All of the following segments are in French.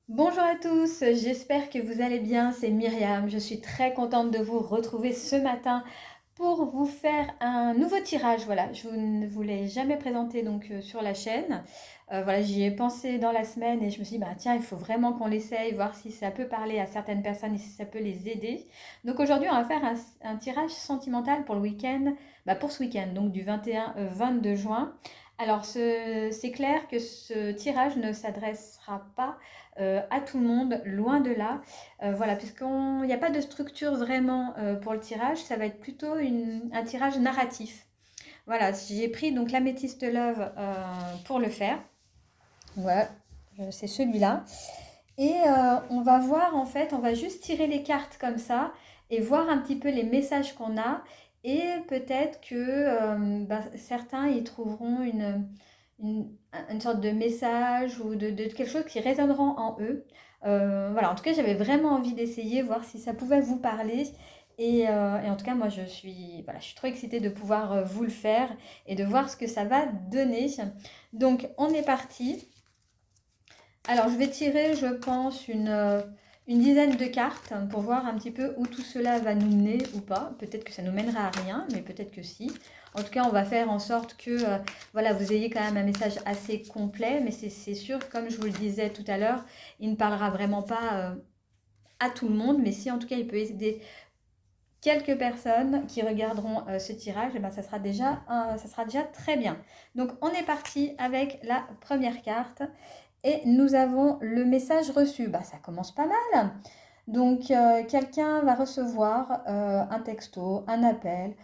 Bonjour à tous, j'espère que vous allez bien, c'est Myriam. Je suis très contente de vous retrouver ce matin pour vous faire un nouveau tirage. Voilà, je ne vous l'ai jamais présenté sur la chaîne. Voilà, j'y ai pensé dans la semaine et je me suis dit, bah, tiens, il faut vraiment qu'on l'essaye, voir si ça peut parler à certaines personnes et si ça peut les aider. Donc aujourd'hui, on va faire un tirage sentimental pour le week-end, pour ce week-end, donc du 21 au 22 juin. Alors, c'est clair que ce tirage ne s'adressera pas à tout le monde, loin de là. Voilà, puisqu'il n'y a pas de structure vraiment pour le tirage, ça va être plutôt un tirage narratif. Voilà, j'ai pris donc l'améthyste love pour le faire. Voilà, c'est celui-là. Et on va voir en fait, on va juste tirer les cartes comme ça et voir un petit peu les messages qu'on a. Et peut-être que certains y trouveront une, une sorte de message ou de quelque chose qui résonneront en eux. Voilà, en tout cas, j'avais vraiment envie d'essayer, voir si ça pouvait vous parler. Et en tout cas, moi, voilà, je suis trop excitée de pouvoir vous le faire et de voir ce que ça va donner. Donc, on est parti. Alors, je vais tirer, je pense, une dizaine de cartes pour voir un petit peu où tout cela va nous mener ou pas. Peut-être que ça nous mènera à rien, mais peut-être que si. En tout cas, on va faire en sorte que voilà, vous ayez quand même un message assez complet, mais c'est sûr, comme je vous le disais tout à l'heure, il ne parlera vraiment pas à tout le monde, mais si en tout cas il peut aider quelques personnes qui regarderont ce tirage, et ben, ça sera déjà très bien. Donc, on est parti avec la première carte. Et nous avons le message reçu. Bah, ça commence pas mal. Donc, quelqu'un va recevoir un texto, un appel,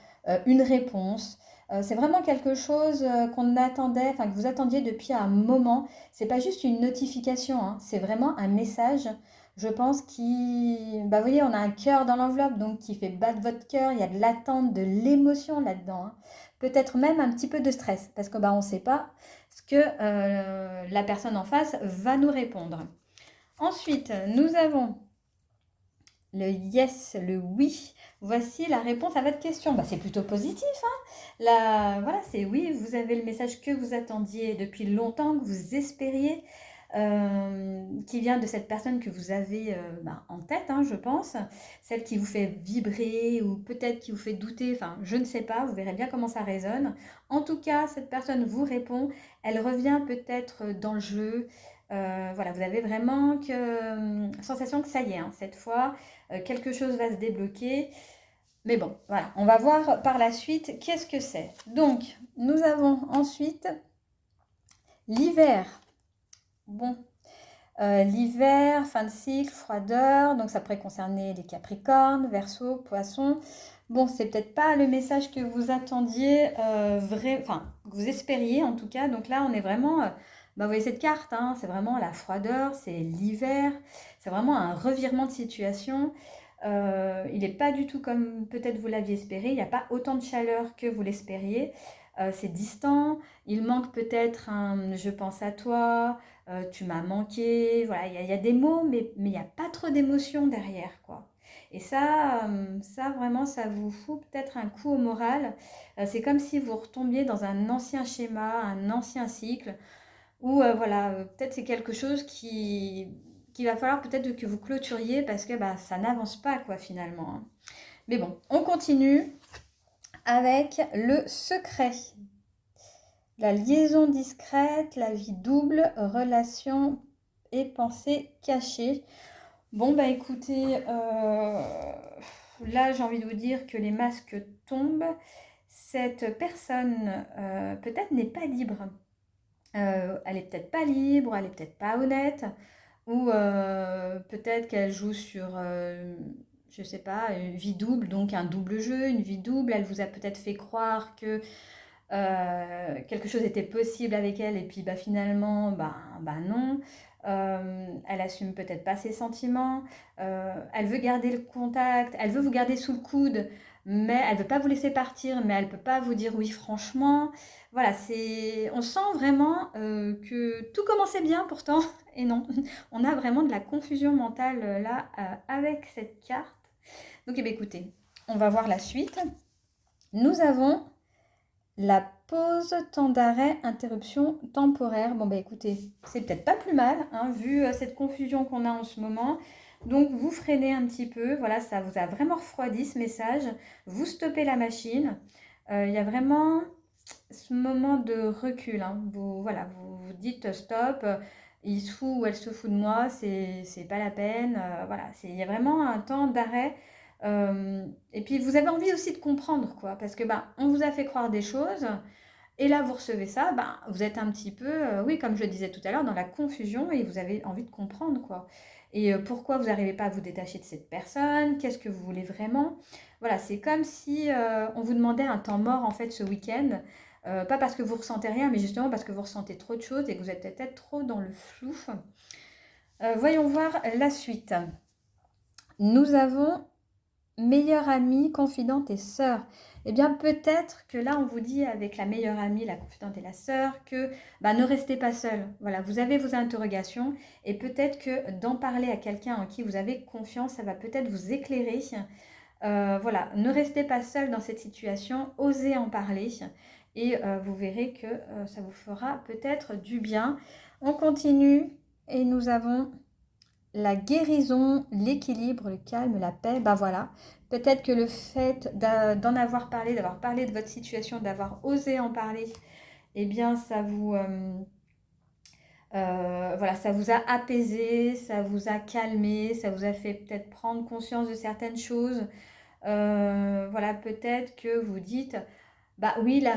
une réponse. C'est vraiment quelque chose qu'on attendait, enfin que vous attendiez depuis un moment. C'est pas juste une notification, hein, c'est vraiment un message. Je pense vous voyez, on a un cœur dans l'enveloppe, donc qui fait battre votre cœur. Il y a de l'attente, de l'émotion là-dedans, hein. Peut-être même un petit peu de stress, parce que on ne sait pas ce que la personne en face va nous répondre. Ensuite, nous avons le yes, le oui. Voici la réponse à votre question. Bah, c'est plutôt positif, hein. Voilà, c'est oui, vous avez le message que vous attendiez depuis longtemps, que vous espériez, qui vient de cette personne que vous avez en tête, hein, je pense. Celle qui vous fait vibrer ou peut-être qui vous fait douter, enfin, je ne sais pas, vous verrez bien comment ça résonne. En tout cas, cette personne vous répond, elle revient peut-être dans le jeu. Voilà, vous avez vraiment sensation que ça y est, hein, cette fois, quelque chose va se débloquer. Mais bon, voilà, on va voir par la suite qu'est-ce que c'est. Donc, nous avons ensuite l'hiver. Bon, l'hiver, fin de cycle, froideur, donc ça pourrait concerner les Capricornes, Verseau, Poissons. Bon, c'est peut-être pas le message que vous attendiez, enfin, que vous espériez en tout cas. Donc là, on est vraiment, vous voyez cette carte, hein, c'est vraiment la froideur, c'est l'hiver, c'est vraiment un revirement de situation. Il n'est pas du tout comme peut-être vous l'aviez espéré, il n'y a pas autant de chaleur que vous l'espériez. C'est distant, il manque peut-être un je pense à toi, tu m'as manqué, voilà, il y a des mots, mais il n'y a pas trop d'émotion derrière, quoi. Et ça vraiment, ça vous fout peut-être un coup au moral. C'est comme si vous retombiez dans un ancien schéma, un ancien cycle, où voilà, peut-être c'est quelque chose qui va falloir peut-être que vous clôturiez parce que ça n'avance pas, quoi, finalement, hein. Mais bon, on continue avec le secret. La liaison discrète, la vie double, relation et pensée cachée. Bon, écoutez, là j'ai envie de vous dire que les masques tombent. Cette personne peut-être n'est pas libre. Elle est peut-être pas libre, elle est peut-être pas honnête, ou peut-être qu'elle joue sur, je sais pas, une vie double, donc un double jeu, une vie double. Elle vous a peut-être fait croire que quelque chose était possible avec elle et puis finalement non. Elle assume peut-être pas ses sentiments, elle veut garder le contact, elle veut vous garder sous le coude, mais elle veut pas vous laisser partir, mais elle peut pas vous dire oui franchement. Voilà, on sent vraiment que tout commençait bien pourtant et non, on a vraiment de la confusion mentale là avec cette carte. Donc écoutez, on va voir la suite. Nous avons la pause, temps d'arrêt, interruption temporaire. Bon, bah écoutez, c'est peut-être pas plus mal, hein, vu cette confusion qu'on a en ce moment. Donc, vous freinez un petit peu. Voilà, ça vous a vraiment refroidi ce message. Vous stoppez la machine. Il y a vraiment ce moment de recul, hein. Voilà, vous dites stop, il se fout ou elle se fout de moi, c'est pas la peine. Voilà, il y a vraiment un temps d'arrêt. Et puis vous avez envie aussi de comprendre, quoi, parce que on vous a fait croire des choses, et là vous recevez ça, vous êtes un petit peu, oui, comme je le disais tout à l'heure, dans la confusion, et vous avez envie de comprendre, quoi. Et pourquoi vous n'arrivez pas à vous détacher de cette personne, qu'est-ce que vous voulez vraiment. Voilà, c'est comme si on vous demandait un temps mort en fait ce week-end. Pas parce que vous ressentez rien, mais justement parce que vous ressentez trop de choses et que vous êtes peut-être trop dans le flou. Voyons voir la suite. Nous avons meilleure amie, confidente et sœur. Eh bien, peut-être que là, on vous dit avec la meilleure amie, la confidente et la sœur, que ne restez pas seul. Voilà, vous avez vos interrogations et peut-être que d'en parler à quelqu'un en qui vous avez confiance, ça va peut-être vous éclairer. Voilà, ne restez pas seul dans cette situation, osez en parler et vous verrez que ça vous fera peut-être du bien. On continue et nous avons la guérison, l'équilibre, le calme, la paix. Voilà, peut-être que le fait d'en avoir parlé, d'avoir parlé de votre situation, d'avoir osé en parler, eh bien ça vous... voilà, ça vous a apaisé, ça vous a calmé, ça vous a fait peut-être prendre conscience de certaines choses. Voilà, peut-être que vous dites, oui,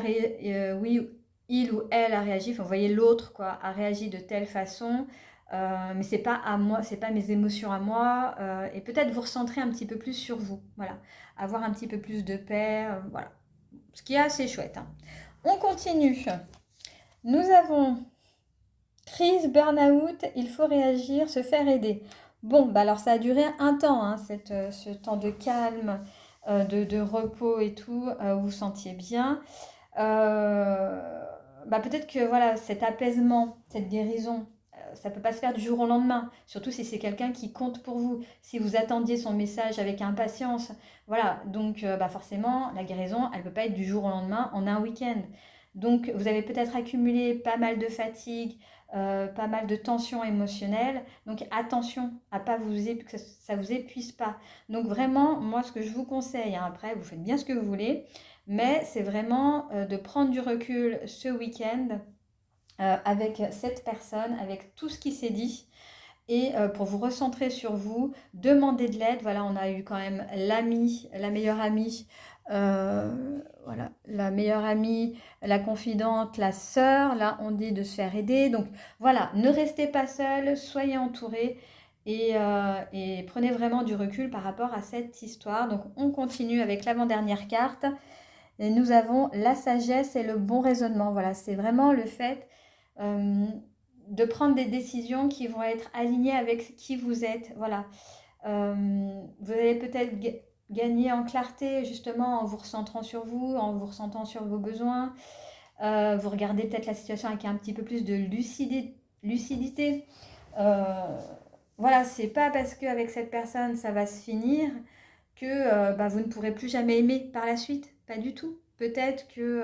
oui, il ou elle a réagi, enfin, vous voyez l'autre quoi, a réagi de telle façon, mais c'est pas à moi, c'est pas mes émotions à moi, et peut-être vous recentrer un petit peu plus sur vous, voilà, avoir un petit peu plus de paix, voilà, ce qui est assez chouette, hein. On continue. Nous avons crise, burn-out, il faut réagir, se faire aider. Bon, alors ça a duré un temps, hein, ce temps de calme, de repos et tout, vous vous sentiez bien. Peut-être que voilà, cet apaisement, cette guérison, ça ne peut pas se faire du jour au lendemain, surtout si c'est quelqu'un qui compte pour vous. Si vous attendiez son message avec impatience, voilà, donc forcément, la guérison, elle ne peut pas être du jour au lendemain en un week-end. Donc, vous avez peut-être accumulé pas mal de fatigue, pas mal de tensions émotionnelles. Donc, attention à pas que ça vous épuise pas. Donc, vraiment, moi, ce que je vous conseille, hein, après, vous faites bien ce que vous voulez, mais c'est vraiment de prendre du recul ce week-end avec cette personne, avec tout ce qui s'est dit, et pour vous recentrer sur vous, demander de l'aide. Voilà, on a eu quand même l'amie, la meilleure amie, voilà, la meilleure amie, la confidente, la sœur. Là, on dit de se faire aider. Donc voilà, ne restez pas seul, soyez entourés. Et prenez vraiment du recul par rapport à cette histoire. Donc on continue avec l'avant-dernière carte. Et nous avons la sagesse et le bon raisonnement. Voilà, c'est vraiment le fait de prendre des décisions qui vont être alignées avec qui vous êtes. Voilà. Vous allez peut-être gagner en clarté justement en vous recentrant sur vous, en vous recentrant sur vos besoins. Vous regardez peut-être la situation avec un petit peu plus de lucidité. Voilà, c'est pas parce qu'avec cette personne ça va se finir que vous ne pourrez plus jamais aimer par la suite. Pas du tout. Peut-être que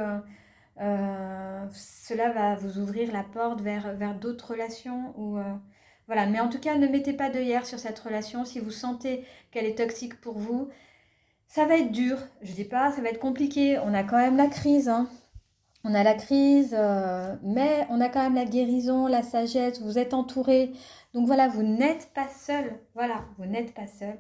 cela va vous ouvrir la porte vers d'autres relations. Voilà. Mais en tout cas, ne mettez pas d'œillères sur cette relation. Si vous sentez qu'elle est toxique pour vous, ça va être dur. Je ne dis pas, ça va être compliqué. On a quand même la crise, hein. On a la crise, mais on a quand même la guérison, la sagesse. Vous êtes entouré. Donc voilà, vous n'êtes pas seul. Voilà, vous n'êtes pas seul.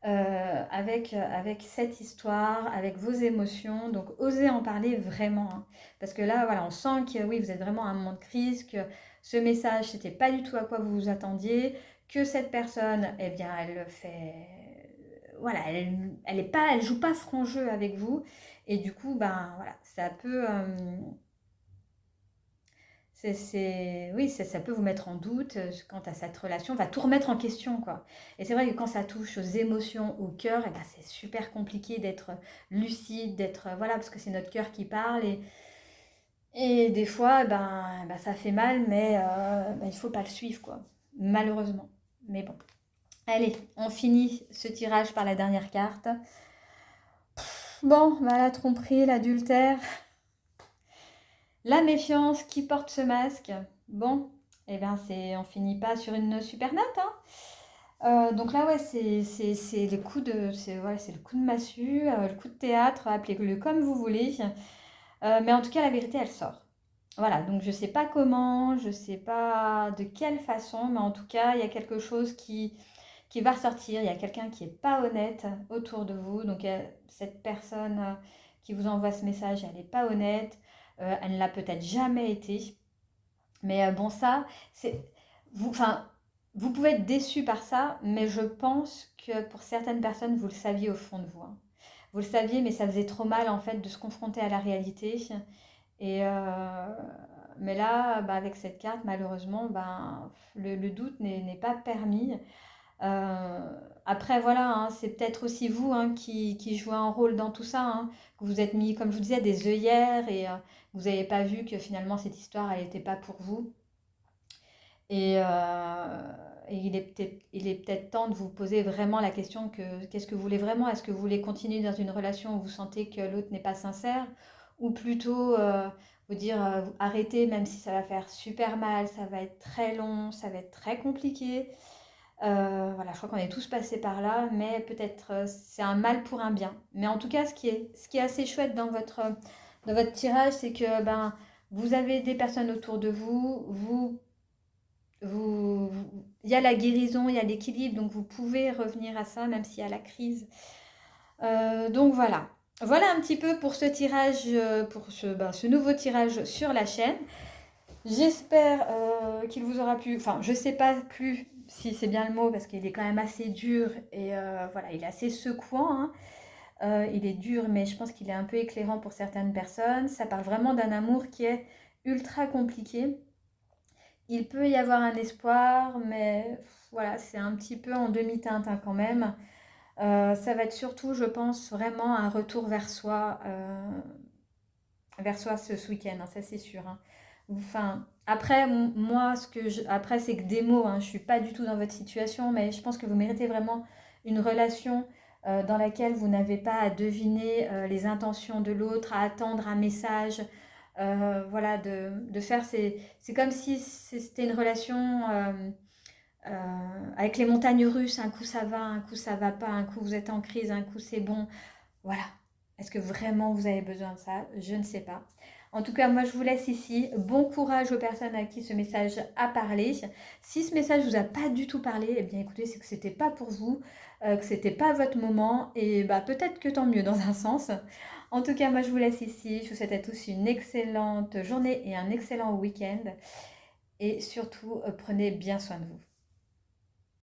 Avec cette histoire, avec vos émotions. Donc, osez en parler vraiment, hein. Parce que là, voilà, on sent que oui, vous êtes vraiment à un moment de crise, que ce message, c'était pas du tout à quoi vous vous attendiez, que cette personne, eh bien, elle fait... Voilà, elle joue pas franc jeu avec vous. Et du coup, voilà, ça peut... oui, ça peut vous mettre en doute quant à cette relation, va tout remettre en question, quoi. Et c'est vrai que quand ça touche aux émotions, au cœur, c'est super compliqué d'être lucide, voilà, parce que c'est notre cœur qui parle et des fois, ça fait mal, mais il faut pas le suivre, quoi, malheureusement. Mais bon, allez, on finit ce tirage par la dernière carte. Bon, la tromperie, l'adultère. La méfiance, qui porte ce masque? Bon, eh bien, on finit pas sur une super note, hein. Donc là, ouais, c'est le coup de, c'est le coup de massue, le coup de théâtre, appelez-le comme vous voulez. Mais en tout cas, la vérité, elle sort. Voilà, donc je sais pas comment, je sais pas de quelle façon, mais en tout cas, il y a quelque chose qui va ressortir. Il y a quelqu'un qui est pas honnête autour de vous. Donc cette personne qui vous envoie ce message, elle n'est pas honnête. Elle ne l'a peut-être jamais été. Mais bon, ça, c'est vous, enfin, vous pouvez être déçu par ça, mais je pense que pour certaines personnes, vous le saviez au fond de vous, hein. Vous le saviez, mais ça faisait trop mal en fait de se confronter à la réalité. Et mais là, bah, avec cette carte, malheureusement, ben, le doute n'est pas permis. Euh, Après, voilà, hein, c'est peut-être aussi vous, hein, qui jouez un rôle dans tout ça, hein, que vous êtes mis, comme je vous disais, des œillères et vous n'avez pas vu que finalement cette histoire, elle n'était pas pour vous. Et il est peut-être temps de vous poser vraiment la question que qu'est-ce que vous voulez vraiment? Est-ce que vous voulez continuer dans une relation où vous sentez que l'autre n'est pas sincère? Ou plutôt vous dire arrêtez même si ça va faire super mal, ça va être très long, ça va être très compliqué. Voilà, je crois qu'on est tous passés par là, mais peut-être c'est un mal pour un bien. Mais en tout cas, ce qui est assez chouette dans votre tirage, c'est que ben, vous avez des personnes autour de vous, il y a la guérison, il y a l'équilibre, donc vous pouvez revenir à ça, même s'il y a la crise. Donc voilà. Voilà un petit peu pour ce tirage, pour ce nouveau tirage sur la chaîne. J'espère qu'il vous aura plu. Enfin, je sais pas plus si c'est bien le mot parce qu'il est quand même assez dur et voilà, il est assez secouant, hein. Il est dur, mais je pense qu'il est un peu éclairant pour certaines personnes. Ça parle vraiment d'un amour qui est ultra compliqué. Il peut y avoir un espoir, mais voilà, c'est un petit peu en demi-teinte, hein, quand même. Ça va être surtout, je pense, vraiment un retour vers soi ce week-end, hein, ça c'est sûr, hein. Enfin, après, moi, après, c'est que des mots, hein, je suis pas du tout dans votre situation, mais je pense que vous méritez vraiment une relation dans laquelle vous n'avez pas à deviner les intentions de l'autre, à attendre un message, voilà, de faire, c'est comme si c'était une relation avec les montagnes russes, un coup ça va, un coup ça va pas, un coup vous êtes en crise, un coup c'est bon, voilà. Est-ce que vraiment vous avez besoin de ça? Je ne sais pas. En tout cas, moi je vous laisse ici. Bon courage aux personnes à qui ce message a parlé. Si ce message vous a pas du tout parlé, eh bien écoutez, c'est que c'était pas pour vous, que c'était pas votre moment, et bah peut-être que tant mieux dans un sens. En tout cas, moi je vous laisse ici. Je vous souhaite à tous une excellente journée et un excellent week-end. Et surtout, prenez bien soin de vous.